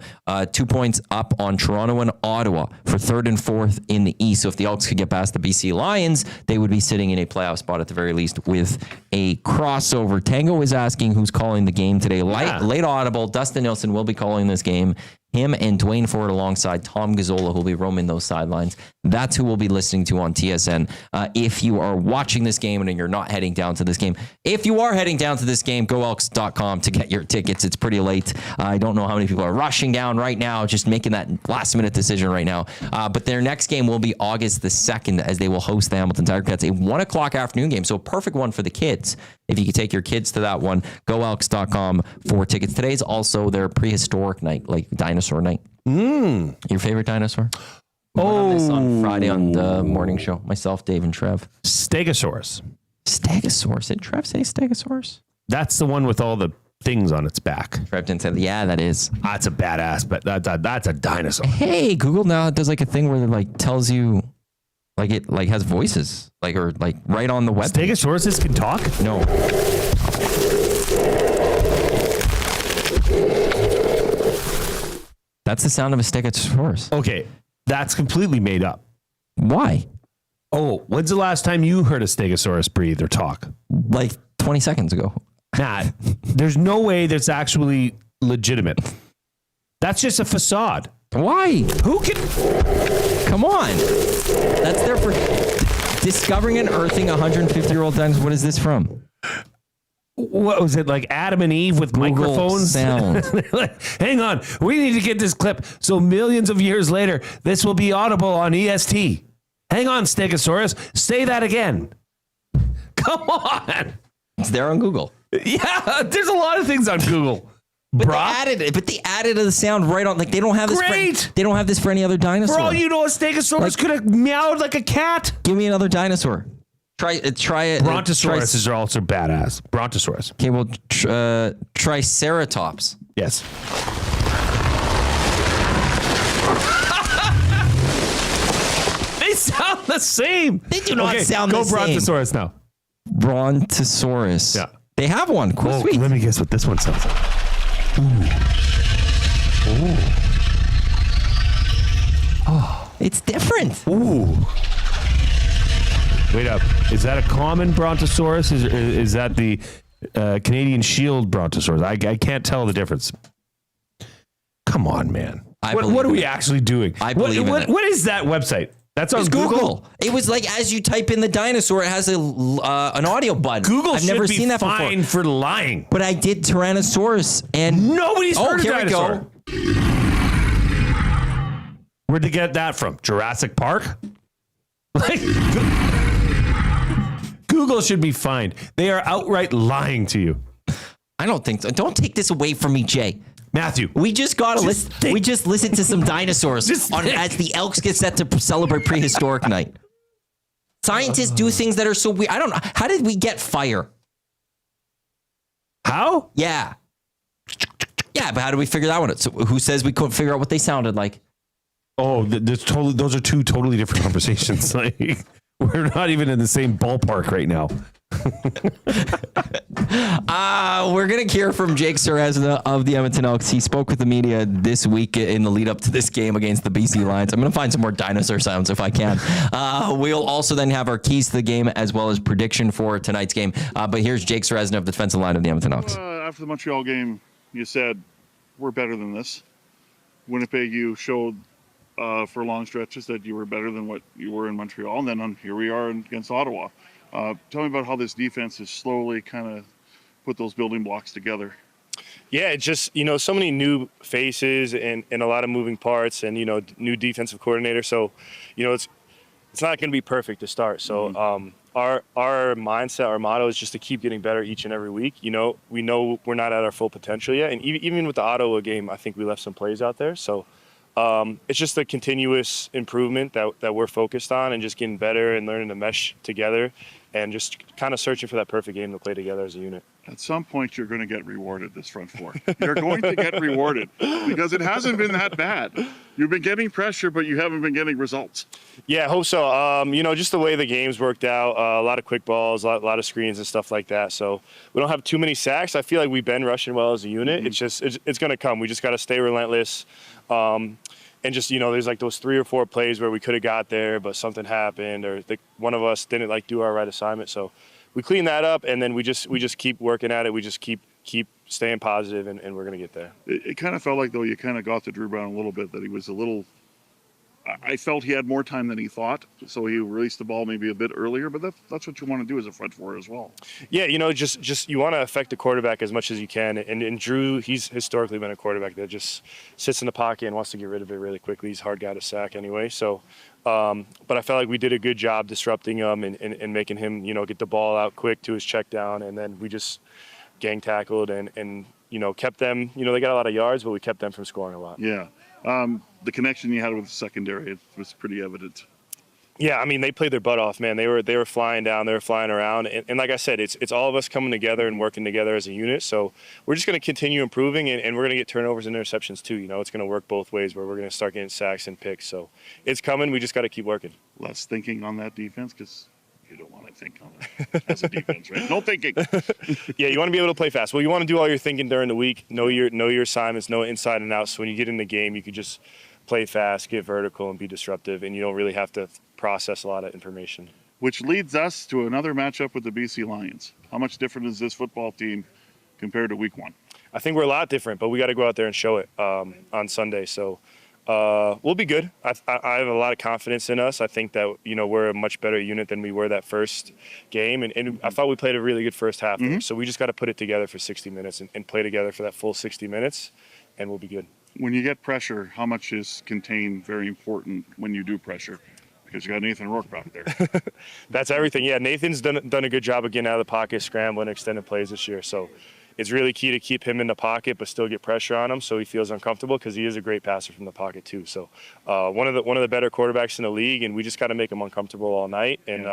2 points up on Toronto and Ottawa for 3rd and 4th in the East. So if the Elks could get past the BC Lions, they would be sitting in a playoff spot at the very least with a crossover. Tango is asking who's calling the game today. Late audible. Dustin Nilsson will be calling this game. Him and Dwayne Ford alongside Tom Gazzola, who'll be roaming those sidelines. That's who we'll be listening to on TSN. If you are watching this game and you're not heading down to this game, if you are heading down to this game, goelks.com to get your tickets. It's pretty late. I don't know how many people are rushing down right now, just making that last minute decision right now. But their next game will be August the 2nd as they will host the Hamilton Tiger Cats, a 1 o'clock afternoon game. So a perfect one for the kids. If you could take your kids to that one, goelks.com for tickets. Today's also their prehistoric night, like dinosaur night. Your favorite dinosaur? On this on Friday on the morning show. Myself, Dave, and Trev. Stegosaurus. Stegosaurus. Did Trev say Stegosaurus? That's the one with all the things on its back. Trev didn't say that. Yeah, that is. That's a badass, but that's a dinosaur. Hey, Google now does like a thing where it like tells you, like it like has voices, like or like right on the web. Stegosauruses can talk? No. That's the sound of a Stegosaurus. Okay, that's completely made up. Why? Oh, when's the last time you heard a Stegosaurus breathe or talk? Like 20 seconds ago. Nah, there's no way that's actually legitimate. That's just a facade. Why? Who can? Come on. That's there for Discovering and unearthing 150-year-old dinosaur. What is this from? What was it, like Adam and Eve with Google microphones? Sound. Hang on. We need to get this clip so millions of years later, this will be audible on EST. Hang on, Stegosaurus. Say that again. Come on. It's there on Google. Yeah, there's a lot of things on Google. But they added the sound right on. Like they don't have this. Great. They don't have this for any other dinosaur. For all you know, a Stegosaurus could have meowed like a cat. Give me another dinosaur. Try it. Brontosauruses are also badass. Brontosaurus. Okay, well, Triceratops. Yes. They sound the same. They do not sound the same. Go Brontosaurus now. Brontosaurus. Yeah. They have one. Cool. Sweet. Let me guess what this one sounds like. Ooh. Oh, it's different. Ooh. Wait up. Is that a common Brontosaurus? Is that the Canadian Shield Brontosaurus? I can't tell the difference. Come on, man. What are we actually doing? What is that website? That's on Google. It was like as you type in the dinosaur, it has an audio button. I've never seen that before. Fine for lying. But I did Tyrannosaurus, and nobody's heard of dinosaur. We go. Where'd they get that from? Jurassic Park? Like, Google should be fined. They are outright lying to you. I don't think so. Don't take this away from me, Jay. Matthew, we just got to listen. We just listened to some dinosaurs as the Elks get set to celebrate Prehistoric Night. Scientists do things that are so weird. I don't know. How did we get fire? How? Yeah. Yeah, but how did we figure that one out? So who says we couldn't figure out what they sounded like? Oh, those are two totally different conversations. Like, we're not even in the same ballpark right now. We're going to hear from Jake Ceresna of the Edmonton Elks. He spoke with the media this week in the lead up to this game against the BC Lions. I'm going to find some more dinosaur sounds if I can. We'll also then have our keys to the game as well as prediction for tonight's game. But here's Jake Ceresna of the defensive line of the Edmonton Elks. After the Montreal game, you said, we're better than this. Winnipeg, you showed for long stretches that you were better than what you were in Montreal. And then here we are against Ottawa. Tell me about how this defense has slowly kind of put those building blocks together. Yeah, it's just, so many new faces and a lot of moving parts and, new defensive coordinator. So, it's not going to be perfect to start. So our mindset, our motto is just to keep getting better each and every week. We know we're not at our full potential yet. And even with the Ottawa game, I think we left some plays out there. So it's just a continuous improvement that we're focused on and just getting better and learning to mesh together and just kind of searching for that perfect game to play together as a unit. At some point, you're going to get rewarded, this front four. You're going to get rewarded because it hasn't been that bad. You've been getting pressure, but you haven't been getting results. Yeah, I hope so. Just the way the game's worked out, a lot of quick balls, a lot of screens and stuff like that. So we don't have too many sacks. I feel like we've been rushing well as a unit. Mm-hmm. It's going to come. We just got to stay relentless. And just, there's like those 3 or 4 plays where we could have got there, but something happened or one of us didn't do our right assignment. So we clean that up and then we just keep working at it. We just keep staying positive and we're going to get there. It kind of felt like, though, you kind of got to Drew Brown a little bit, that he was I felt he had more time than he thought, so he released the ball maybe a bit earlier, but that's what you want to do as a front four as well. Yeah, just you want to affect the quarterback as much as you can, and Drew, he's historically been a quarterback that just sits in the pocket and wants to get rid of it really quickly. He's a hard guy to sack anyway, so but I felt like we did a good job disrupting him and making him, get the ball out quick to his check down, and then we just gang tackled and kept them, they got a lot of yards, but we kept them from scoring a lot. Yeah. The connection you had with the secondary, it was pretty evident. Yeah, I mean, they played their butt off, man. They were flying down, they were flying around, and like I said, it's all of us coming together and working together as a unit. So we're just going to continue improving, and we're going to get turnovers and interceptions too. It's going to work both ways, where we're going to start getting sacks and picks. So it's coming. We just got to keep working. Less thinking on that defense, because you don't want to think on it as a defense, right? No thinking. Yeah, you want to be able to play fast. Well, you want to do all your thinking during the week. Know your assignments, know inside and out. So when you get in the game, you can just play fast, get vertical, and be disruptive, and you don't really have to process a lot of information. Which leads us to another matchup with the BC Lions. How much different is this football team compared to week 1? I think we're a lot different, but we got to go out there and show it on Sunday. So we'll be good. I have a lot of confidence in us. I think that, we're a much better unit than we were that first game. And I thought we played a really good first half. So we just got to put it together for 60 minutes and play together for that full 60 minutes, and we'll be good. When you get pressure, how much is contained very important when you do pressure? Because you got Nathan Rourke back there. That's everything. Yeah, Nathan's done a good job of getting out of the pocket, scrambling, extended plays this year. So it's really key to keep him in the pocket but still get pressure on him so he feels uncomfortable, because he is a great passer from the pocket too. So one of the better quarterbacks in the league, and we just got to make him uncomfortable all night and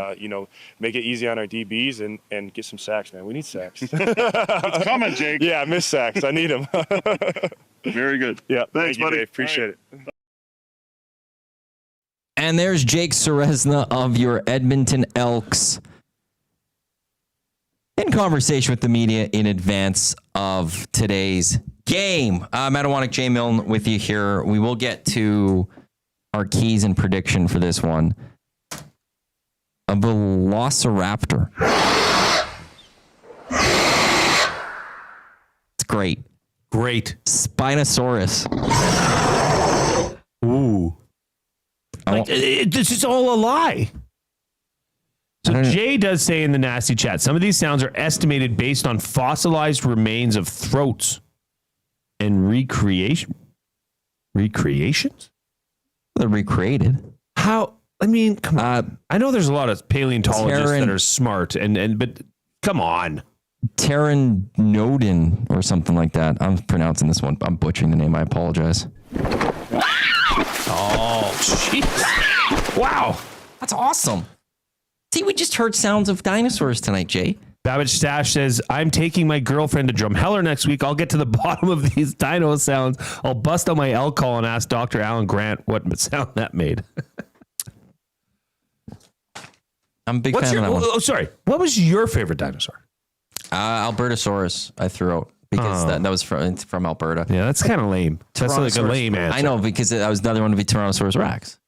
make it easy on our DBs and get some sacks, man. We need sacks. It's coming, Jake. Yeah, I miss sacks. I need them. Very good. Yeah, thanks, you, buddy. Dave. Appreciate it. And there's Jake Ceresna of your Edmonton Elks in conversation with the media in advance of today's game. Matt Iwanyk, Jay Milne with you here. We will get to our keys and prediction for this one. A velociraptor. It's great. Great. Spinosaurus. Ooh. This is all a lie. So Jay does say in the nasty chat, some of these sounds are estimated based on fossilized remains of throats and recreations? They're recreated. How? I mean, come on. I know there's a lot of paleontologists that are smart, but come on. Pteranodon or something like that. I'm pronouncing this one. I'm butchering the name. I apologize. Oh, jeez. Wow. That's awesome. See, we just heard sounds of dinosaurs tonight, Jay. Babbage Stash says, I'm taking my girlfriend to Drumheller next week. I'll get to the bottom of these dino sounds. I'll bust out my elk call and ask Dr. Alan Grant what sound that made. I'm a big fan of that one. Oh, sorry. What was your favorite dinosaur? Albertosaurus, I threw out because that was from Alberta. Yeah, that's kind of lame. That's like a lame answer. I know, because that was the other one to be Tyrannosaurus Rex.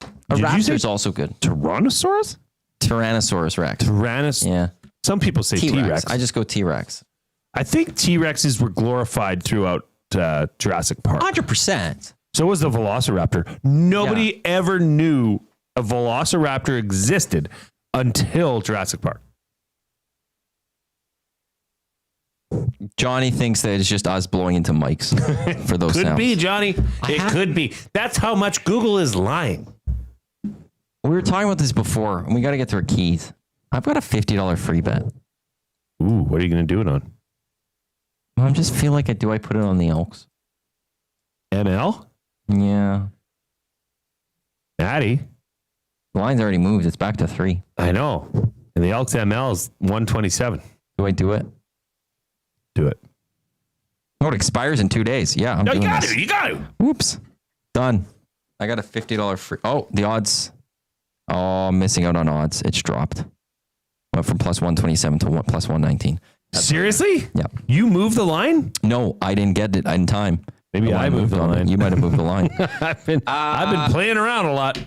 A raptor's also good. Tyrannosaurus? Tyrannosaurus Rex. Yeah. Some people say T-Rex. I just go T-Rex. I think T-Rexes were glorified throughout Jurassic Park. 100%. So was the Velociraptor. Nobody ever knew a Velociraptor existed until Jurassic Park. Johnny thinks that it's just us blowing into mics for those sounds. Could be, Johnny. Could be. That's how much Google is lying. We were talking about this before, and we got to get to our keys. I've got a $50 free bet. Ooh, what are you going to do it on? Well, I just feel like I put it on the Elks. ML? Yeah. Natty. The line's already moved. It's back to 3. I know. And the Elks ML is 127. Do I do it? Do it. Oh, it expires in 2 days. Yeah, I'm doing this. You got to. Whoops. Done. I got a $50 free. Oh, the odds. Oh, I'm missing out on odds. It's dropped. Went from plus 127 to plus 119. Seriously? Yeah. You moved the line? No, I didn't get it in time. Maybe I moved the line. You might have moved the line. I've been playing around a lot.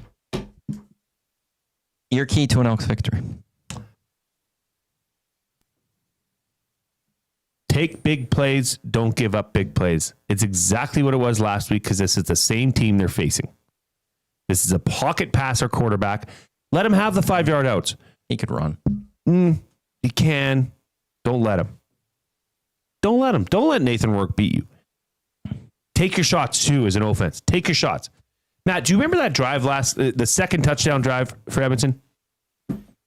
Your key to an Elks victory. Take big plays. Don't give up big plays. It's exactly what it was last week because this is the same team they're facing. This is a pocket passer quarterback. Let him have the 5-yard outs. He could run. He can. Don't let him. Don't let him. Don't let Nathan Rourke beat you. Take your shots, too, as an offense. Take your shots. Matt, do you remember that drive the second touchdown drive for Edmonton?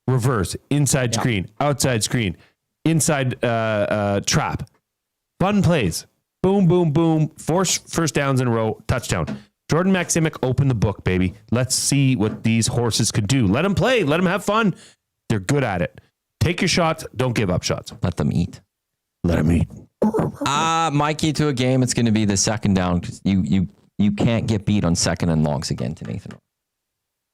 Reverse, inside screen, outside screen, inside trap. Fun plays. Boom, boom, boom. 4 first downs in a row. Touchdown. Jordan Maximic, open the book, baby. Let's see what these horses could do. Let them play. Let them have fun. They're good at it. Take your shots. Don't give up shots. Let them eat. Let them eat. My key to a game, it's going to be the second down. You can't get beat on second and longs again to Nathan.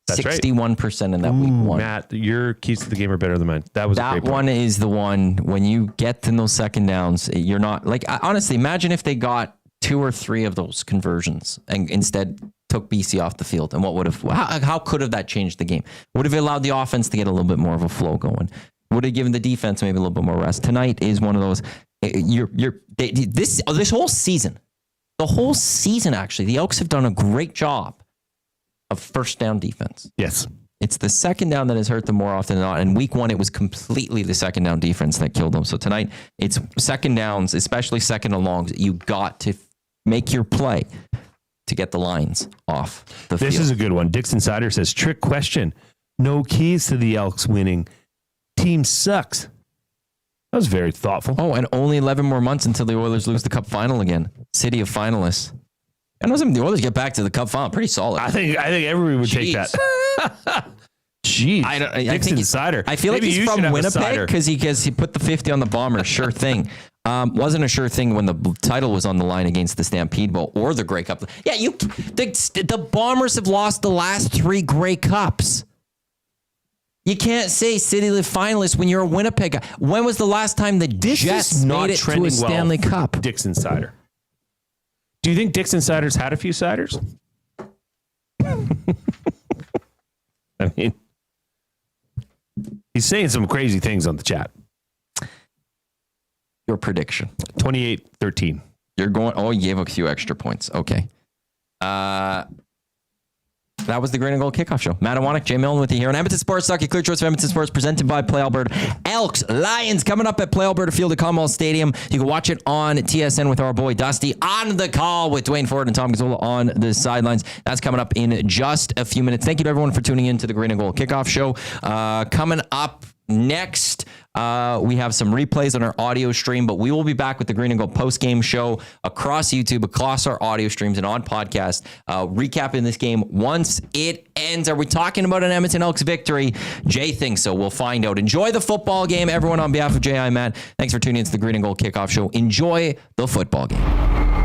That's 61% in that week one. Matt, your keys to the game are better than mine. That great one is the one when you get in those second downs, you're not like, honestly, imagine if they got 2 or 3 of those conversions and instead took BC off the field. And what would have, how could have that changed the game? Would have allowed the offense to get a little bit more of a flow going. Would have given the defense maybe a little bit more rest. Tonight is one of those, this whole season, the whole season, actually, the Elks have done a great job of first down defense. Yes. It's the second down that has hurt them more often than not. In week 1, it was completely the second down defense that killed them. So tonight, it's second downs, especially second and longs. You got to make your play to get the lines off the field. This is a good one. Dixon Sider says, trick question. No keys to the Elks winning. Team sucks. That was very thoughtful. Oh, and only 11 more months until the Oilers lose the Cup final again. City of finalists. I know the Oilers get back to the Cup final. Pretty solid. I think everyone would take that. Jeez. I think Cider. I feel like he's from Winnipeg because he put the 50 on the Bombers. Sure thing. Wasn't a sure thing when the title was on the line against the Stampede Bowl or the Grey Cup. Yeah, the Bombers have lost the last 3 Grey Cups. You can't say City Live finalists when you're a Winnipeg guy. When was the last time the Jets made it to a Stanley Cup? Dixon Cider. Do you think Dixon Cider's had a few ciders? I mean, he's saying some crazy things on the chat. Your prediction. 28-13. You're going, you gave a few extra points. Okay. That was the Green and Gold Kickoff Show. Matt Iwanyk, Jay Milne with you here on Edmonton Sports Talk. Your clear choice for Edmonton Sports, presented by Play Alberta. Elks, Lions, coming up at Play Alberta Field at Commonwealth Stadium. You can watch it on TSN with our boy Dusty on the call with Dwayne Ford and Tom Gazzola on the sidelines. That's coming up in just a few minutes. Thank you to everyone for tuning in to the Green and Gold Kickoff Show. Coming up next, we have some replays on our audio stream, but we will be back with the Green and Gold post-game show across YouTube, across our audio streams, and on podcast, recapping this game once it ends. Are we talking about an Edmonton Elks victory? Jay thinks so. We'll find out. Enjoy the football game. Everyone, on behalf of Jay, I'm Matt. Thanks for tuning in to the Green and Gold Kickoff Show. Enjoy the football game.